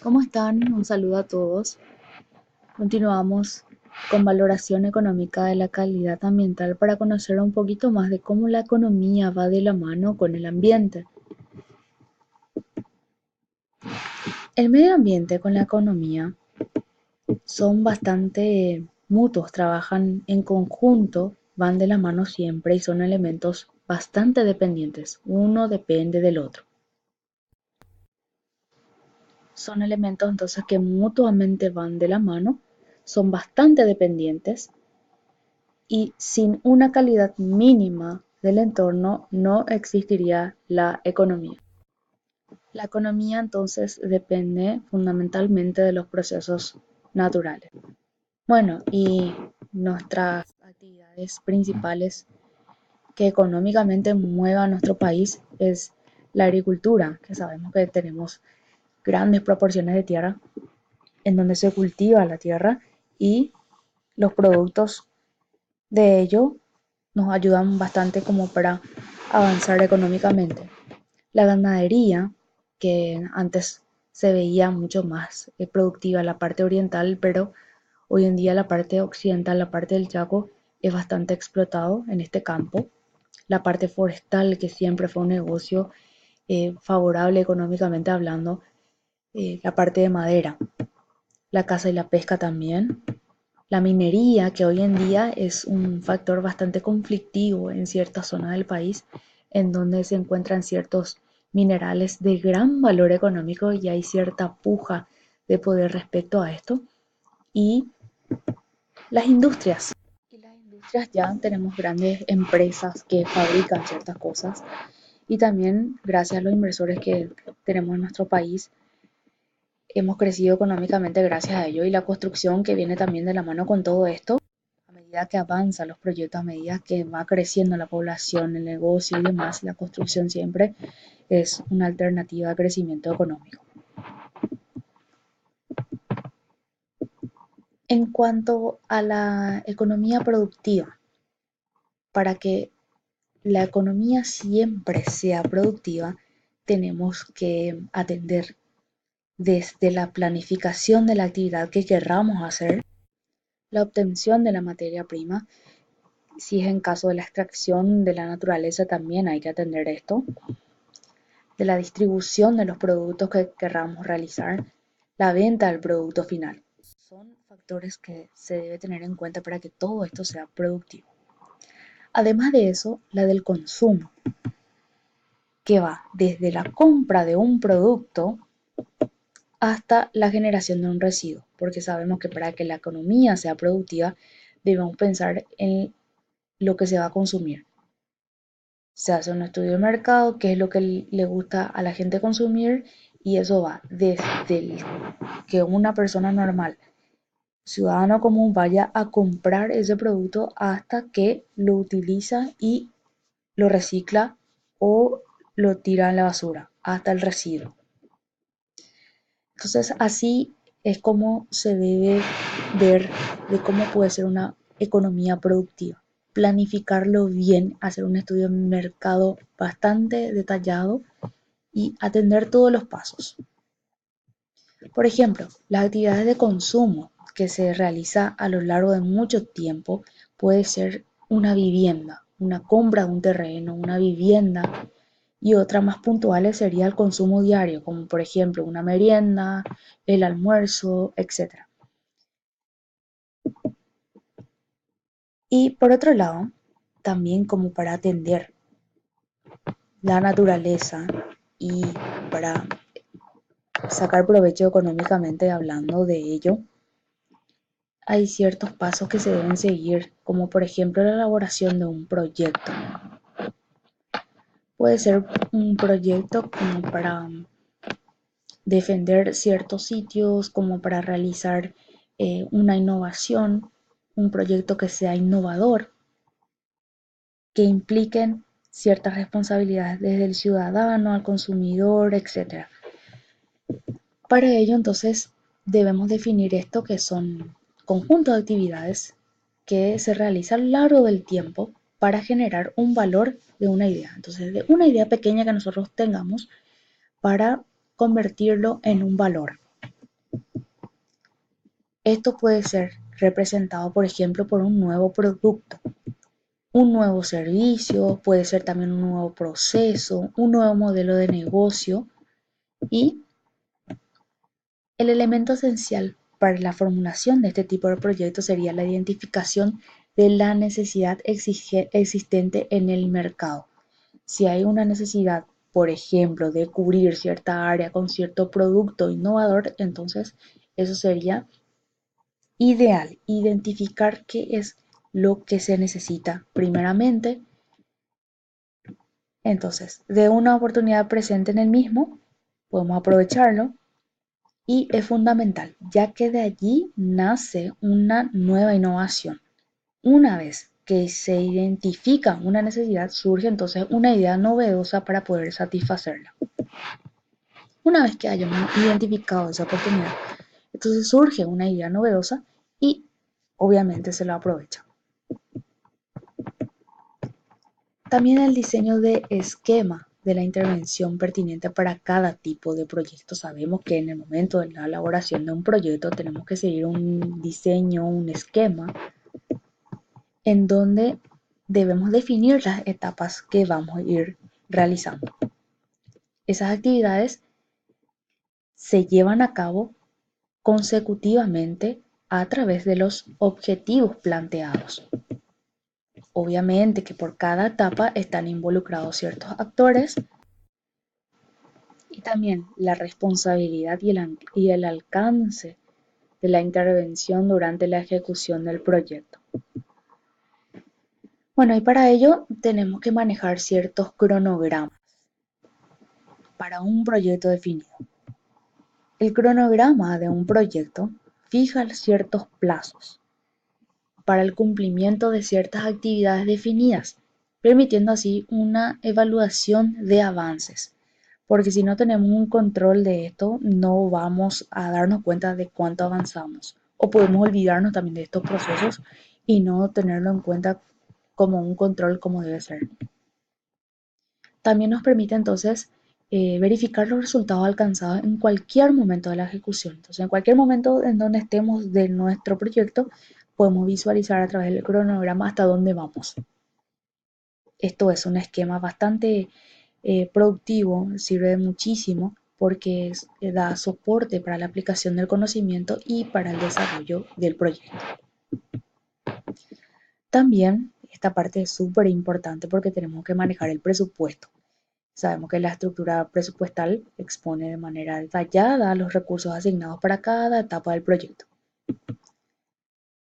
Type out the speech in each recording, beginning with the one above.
¿Cómo están? Un saludo a todos. Continuamos con valoración económica de la calidad ambiental para conocer un poquito más de cómo la economía va de la mano con el ambiente. El medio ambiente con la economía son bastante mutuos, trabajan en conjunto, van de la mano siempre y son elementos bastante dependientes. Uno depende del otro. Son elementos entonces que mutuamente van de la mano, son bastante dependientes y sin una calidad mínima del entorno no existiría la economía. La economía entonces depende fundamentalmente de los procesos naturales. Bueno, y nuestras actividades principales que económicamente muevan a nuestro país es la agricultura, que sabemos que tenemos grandes proporciones de tierra en donde se cultiva la tierra y los productos de ello nos ayudan bastante como para avanzar económicamente. La ganadería, que antes se veía mucho más productiva en la parte oriental, pero hoy en día la parte occidental, la parte del Chaco, es bastante explotado en este campo. La parte forestal, que siempre fue un negocio favorable económicamente hablando, la parte de madera, la caza y la pesca también, la minería, que hoy en día es un factor bastante conflictivo en ciertas zonas del país, en donde se encuentran ciertos minerales de gran valor económico y hay cierta puja de poder respecto a esto. Y las industrias. Y las industrias ya tenemos grandes empresas que fabrican ciertas cosas y también gracias a los inversores que tenemos en nuestro país hemos crecido económicamente gracias a ello y la construcción que viene también de la mano con todo esto, a medida que avanzan los proyectos, a medida que va creciendo la población, el negocio y demás, la construcción siempre es una alternativa de crecimiento económico. En cuanto a la economía productiva, para que la economía siempre sea productiva, tenemos que atender desde la planificación de la actividad que querramos hacer, la obtención de la materia prima. Si es en caso de la extracción de la naturaleza, también hay que atender esto, de la distribución de los productos que querramos realizar, la venta del producto final. Son factores que se debe tener en cuenta para que todo esto sea productivo. Además de eso, la del consumo, que va desde la compra de un producto hasta la generación de un residuo, porque sabemos que para que la economía sea productiva debemos pensar en lo que se va a consumir. Se hace un estudio de mercado, qué es lo que le gusta a la gente consumir y eso va desde que una persona normal, ciudadano común, vaya a comprar ese producto hasta que lo utiliza y lo recicla o lo tira en la basura, hasta el residuo. Entonces así es como se debe ver de cómo puede ser una economía productiva. Planificarlo bien, hacer un estudio de mercado bastante detallado y atender todos los pasos. Por ejemplo, las actividades de consumo que se realiza a lo largo de mucho tiempo puede ser una vivienda, una compra de un terreno, una vivienda y otra más puntuales sería el consumo diario, como por ejemplo una merienda, el almuerzo, etc. Y por otro lado, también como para atender la naturaleza y para sacar provecho económicamente hablando de ello, hay ciertos pasos que se deben seguir, como por ejemplo la elaboración de un proyecto. Puede ser un proyecto como para defender ciertos sitios, como para realizar una innovación, un proyecto que sea innovador, que impliquen ciertas responsabilidades desde el ciudadano al consumidor, etc. Para ello, entonces, debemos definir esto que son conjuntos de actividades que se realizan a lo largo del tiempo para generar un valor de una idea. Entonces, de una idea pequeña que nosotros tengamos para convertirlo en un valor. Esto puede ser representado, por ejemplo, por un nuevo producto, un nuevo servicio, puede ser también un nuevo proceso, un nuevo modelo de negocio y el elemento esencial para la formulación de este tipo de proyectos sería la identificación de la necesidad existente en el mercado. Si hay una necesidad, por ejemplo, de cubrir cierta área con cierto producto innovador, entonces eso sería ideal, identificar qué es lo que se necesita primeramente. Entonces, de una oportunidad presente en el mismo, podemos aprovecharlo y es fundamental, ya que de allí nace una nueva innovación. Una vez que se identifica una necesidad, surge entonces una idea novedosa para poder satisfacerla. Una vez que hayamos identificado esa oportunidad, entonces surge una idea novedosa y obviamente se la aprovecha. También el diseño de esquema de la intervención pertinente para cada tipo de proyecto. Sabemos que en el momento de la elaboración de un proyecto tenemos que seguir un diseño, un esquema, en donde debemos definir las etapas que vamos a ir realizando. Esas actividades se llevan a cabo consecutivamente a través de los objetivos planteados. Obviamente que por cada etapa están involucrados ciertos actores y también la responsabilidad y el alcance de la intervención durante la ejecución del proyecto. Bueno, y para ello tenemos que manejar ciertos cronogramas para un proyecto definido. El cronograma de un proyecto fija ciertos plazos para el cumplimiento de ciertas actividades definidas, permitiendo así una evaluación de avances. Porque si no tenemos un control de esto, no vamos a darnos cuenta de cuánto avanzamos. O podemos olvidarnos también de estos procesos y no tenerlo en cuenta como un control como debe ser. También nos permite entonces verificar los resultados alcanzados en cualquier momento de la ejecución. Entonces, en cualquier momento en donde estemos de nuestro proyecto, podemos visualizar a través del cronograma hasta dónde vamos. Esto es un esquema bastante productivo, sirve muchísimo porque da soporte para la aplicación del conocimiento y para el desarrollo del proyecto. También esta parte es súper importante porque tenemos que manejar el presupuesto. Sabemos que la estructura presupuestal expone de manera detallada los recursos asignados para cada etapa del proyecto.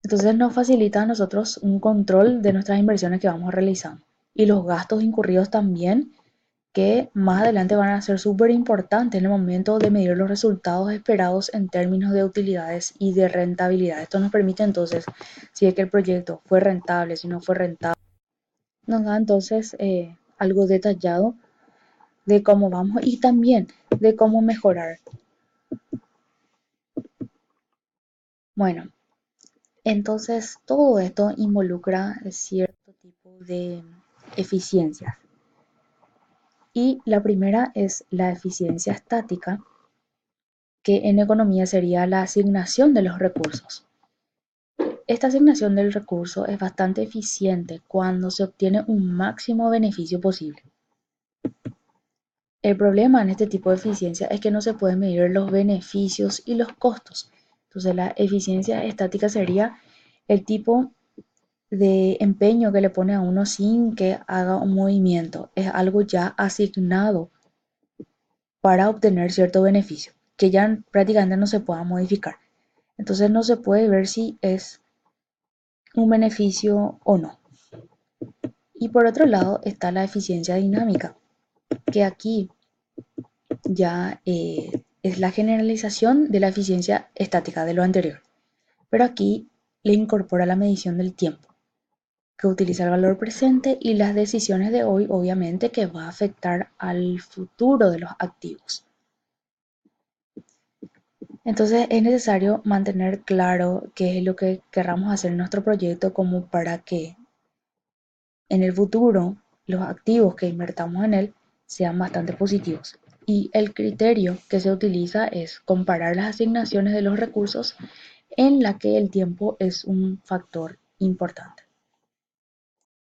Entonces nos facilita a nosotros un control de nuestras inversiones que vamos realizando y los gastos incurridos también, que más adelante van a ser súper importantes en el momento de medir los resultados esperados en términos de utilidades y de rentabilidad. Esto nos permite entonces, si es que el proyecto fue rentable, si no fue rentable, nos da entonces algo detallado de cómo vamos y también de cómo mejorar. Bueno, entonces todo esto involucra cierto tipo de eficiencias. Y la primera es la eficiencia estática, que en economía sería la asignación de los recursos. Esta asignación del recurso es bastante eficiente cuando se obtiene un máximo beneficio posible. El problema en este tipo de eficiencia es que no se pueden medir los beneficios y los costos. Entonces la eficiencia estática sería el tipo de empeño que le pone a uno sin que haga un movimiento. Es algo ya asignado para obtener cierto beneficio, que ya prácticamente no se pueda modificar. Entonces no se puede ver si es un beneficio o no. Y por otro lado está la eficiencia dinámica, que aquí ya es la generalización de la eficiencia estática de lo anterior. Pero aquí le incorpora la medición del tiempo, que utiliza el valor presente y las decisiones de hoy, obviamente, que va a afectar al futuro de los activos. Entonces es necesario mantener claro qué es lo que querramos hacer en nuestro proyecto como para que en el futuro los activos que invertamos en él sean bastante positivos. Y el criterio que se utiliza es comparar las asignaciones de los recursos en la que el tiempo es un factor importante.